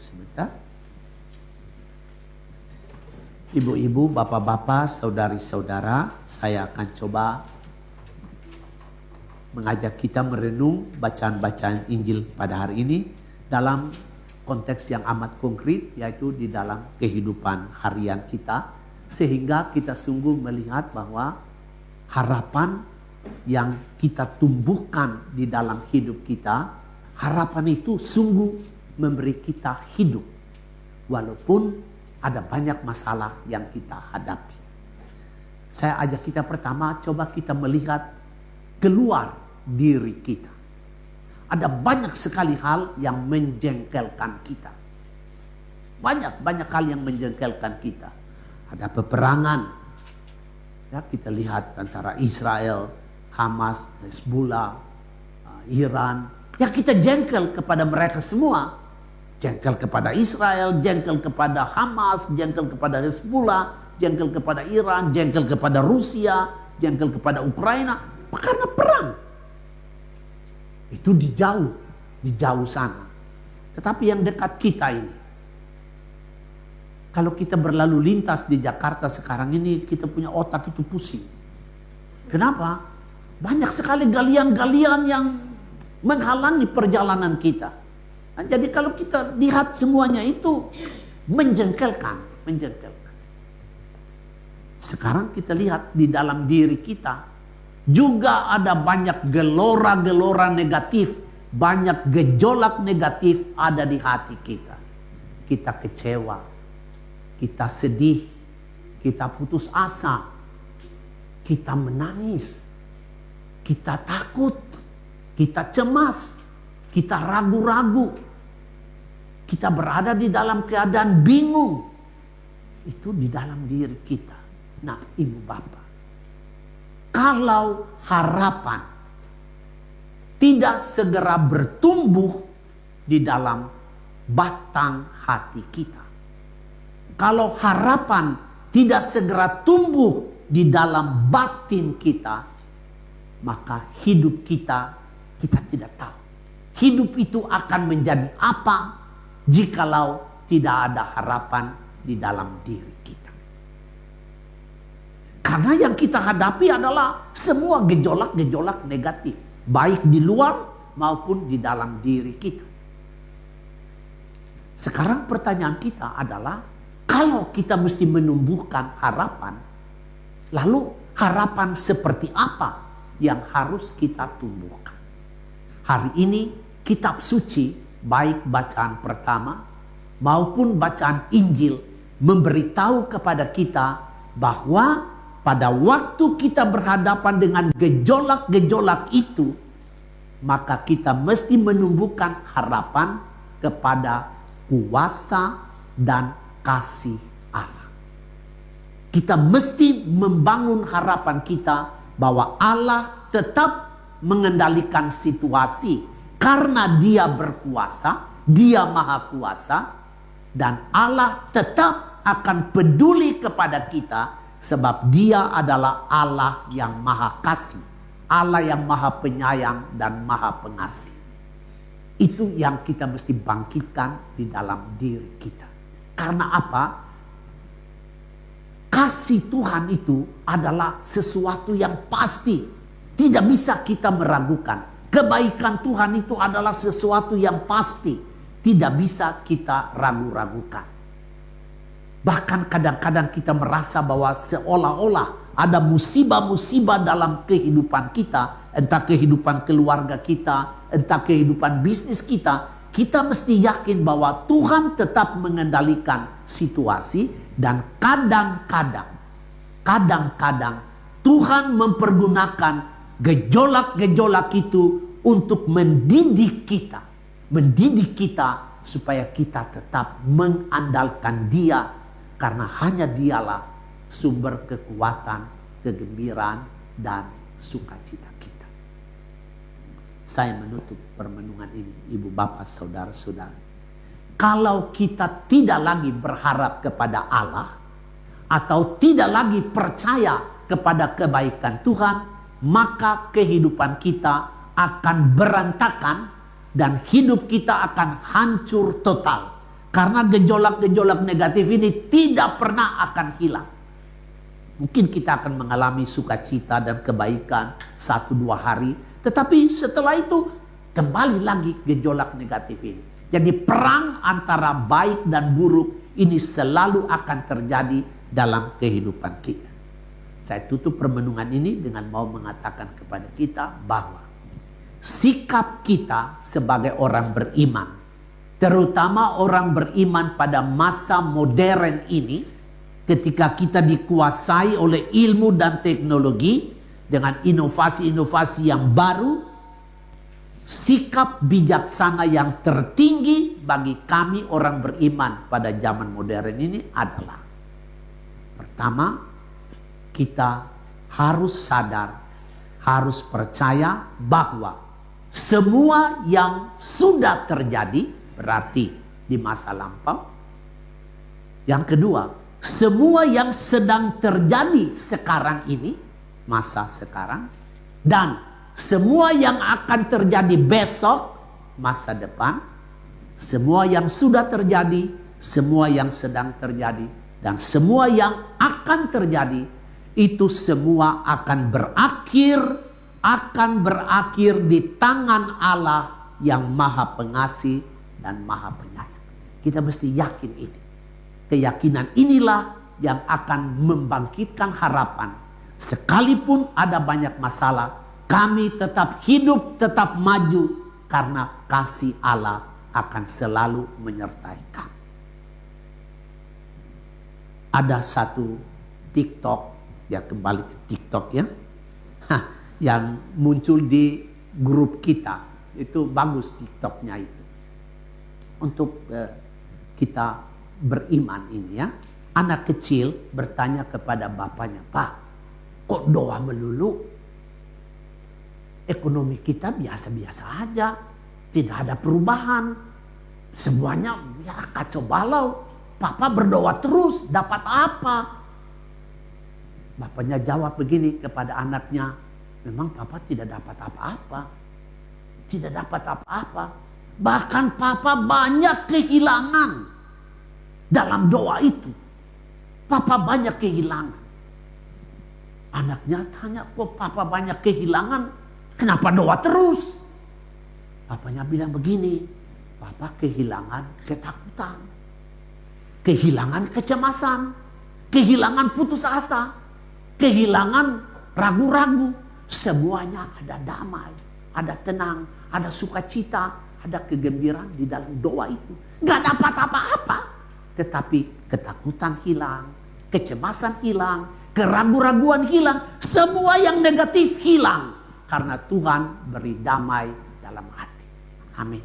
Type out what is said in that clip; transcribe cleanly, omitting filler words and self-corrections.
sebentar. Ibu-ibu, bapak-bapak, saudari-saudara, saya akan coba mengajak kita merenung bacaan-bacaan Injil pada hari ini dalam konteks yang amat konkret, yaitu di dalam kehidupan harian kita, sehingga kita sungguh melihat bahwa harapan yang kita tumbuhkan di dalam hidup kita, harapan itu sungguh memberi kita hidup walaupun ada banyak masalah yang kita hadapi. Saya ajak kita pertama, coba kita melihat keluar diri kita. Ada banyak sekali hal yang menjengkelkan kita. Banyak hal yang menjengkelkan kita. Ada peperangan. Ya, kita lihat antara Israel, Hamas, Hezbollah, Iran. Ya, kita jengkel kepada mereka semua. Jengkel kepada Israel, jengkel kepada Hamas, jengkel kepada Hezbollah, jengkel kepada Iran, jengkel kepada Rusia, jengkel kepada Ukraina. Karena perang. Itu di jauh sana. Tetapi yang dekat kita ini, kalau kita berlalu lintas di Jakarta sekarang ini, kita punya otak itu pusing. Kenapa? Banyak sekali galian-galian yang menghalangi perjalanan kita. Nah, jadi kalau kita lihat semuanya itu menjengkelkan. Sekarang kita lihat di dalam diri kita juga ada banyak gelora-gelora negatif, banyak gejolak negatif ada di hati kita. Kita kecewa, kita sedih, kita putus asa, kita menangis, kita takut, kita cemas, kita ragu-ragu, kita berada di dalam keadaan bingung. Itu di dalam diri kita. Nah, ibu bapak, kalau harapan tidak segera bertumbuh di dalam batang hati kita, kalau harapan tidak segera tumbuh di dalam batin kita, maka hidup kita tidak tahu. Hidup itu akan menjadi apa jikalau tidak ada harapan di dalam diri kita. Karena yang kita hadapi adalah semua gejolak-gejolak negatif, baik di luar maupun di dalam diri kita. Sekarang pertanyaan kita adalah, kalau kita mesti menumbuhkan harapan, lalu harapan seperti apa yang harus kita tumbuhkan? Hari ini kitab suci, baik bacaan pertama maupun bacaan Injil, memberitahu kepada kita bahwa pada waktu kita berhadapan dengan gejolak-gejolak itu, maka kita mesti menumbuhkan harapan kepada kuasa dan kasih Allah. Kita mesti membangun harapan kita bahwa Allah tetap mengendalikan situasi karena Dia berkuasa, Dia maha kuasa, dan Allah tetap akan peduli kepada kita sebab Dia adalah Allah yang maha kasih, Allah yang maha penyayang dan maha pengasih. Itu yang kita mesti bangkitkan di dalam diri kita. Karena apa? Kasih Tuhan itu adalah sesuatu yang pasti, tidak bisa kita meragukan. Kebaikan Tuhan itu adalah sesuatu yang pasti, tidak bisa kita ragu-ragukan. Bahkan kadang-kadang kita merasa bahwa seolah-olah ada musibah-musibah dalam kehidupan kita, entah kehidupan keluarga kita, entah kehidupan bisnis kita. Kita mesti yakin bahwa Tuhan tetap mengendalikan situasi, dan kadang-kadang Tuhan mempergunakan gejolak-gejolak itu untuk mendidik kita supaya kita tetap mengandalkan Dia, karena hanya Dialah sumber kekuatan, kegembiraan, dan sukacita kita. Saya menutup permenungan ini, ibu bapak, saudara-saudari. Kalau kita tidak lagi berharap kepada Allah, atau tidak lagi percaya kepada kebaikan Tuhan, maka kehidupan kita akan berantakan dan hidup kita akan hancur total. Karena gejolak-gejolak negatif ini tidak pernah akan hilang. Mungkin kita akan mengalami sukacita dan kebaikan 1-2 hari. Tetapi setelah itu kembali lagi gejolak negatif ini. Jadi perang antara baik dan buruk ini selalu akan terjadi dalam kehidupan kita. Saya tutup permenungan ini dengan mau mengatakan kepada kita bahwa sikap kita sebagai orang beriman, terutama orang beriman pada masa modern ini, ketika kita dikuasai oleh ilmu dan teknologi dengan inovasi-inovasi yang baru, sikap bijaksana yang tertinggi bagi kami orang beriman pada zaman modern ini adalah: pertama, kita harus sadar, harus percaya bahwa semua yang sudah terjadi berarti di masa lampau. Yang kedua, semua yang sedang terjadi sekarang ini, masa sekarang, dan semua yang akan terjadi besok, masa depan, semua yang sudah terjadi, semua yang sedang terjadi, dan semua yang akan terjadi, itu semua akan berakhir di tangan Allah yang Maha Pengasih dan Maha Penyayang. Kita mesti yakin ini. Keyakinan inilah yang akan membangkitkan harapan. Sekalipun ada banyak masalah, kami tetap hidup, tetap maju, karena kasih Allah akan selalu menyertai kami. Ada satu TikTok, ya kembali ke TikTok ya, yang muncul di grup kita. Itu bagus TikToknya itu. Untuk kita beriman ini ya. Anak kecil bertanya kepada bapaknya, "Pak, kok doa melulu? Ekonomi kita biasa-biasa aja. Tidak ada perubahan. Semuanya ya kacau balau. Papa berdoa terus, dapat apa?" Bapaknya jawab begini kepada anaknya, "Memang papa tidak dapat apa-apa. Tidak dapat apa-apa. Bahkan papa banyak kehilangan dalam doa itu. Papa banyak kehilangan." Anaknya tanya, "Kok papa banyak kehilangan? Kenapa doa terus?" Papanya bilang begini, "Papa kehilangan ketakutan, kehilangan kecemasan, kehilangan putus asa, kehilangan ragu-ragu. Semuanya ada damai, ada tenang, ada sukacita, ada kegembiraan di dalam doa itu. Gak dapat apa-apa. Tetapi ketakutan hilang, kecemasan hilang, keraguan-raguan hilang. Semua yang negatif hilang. Karena Tuhan beri damai dalam hati." Amin.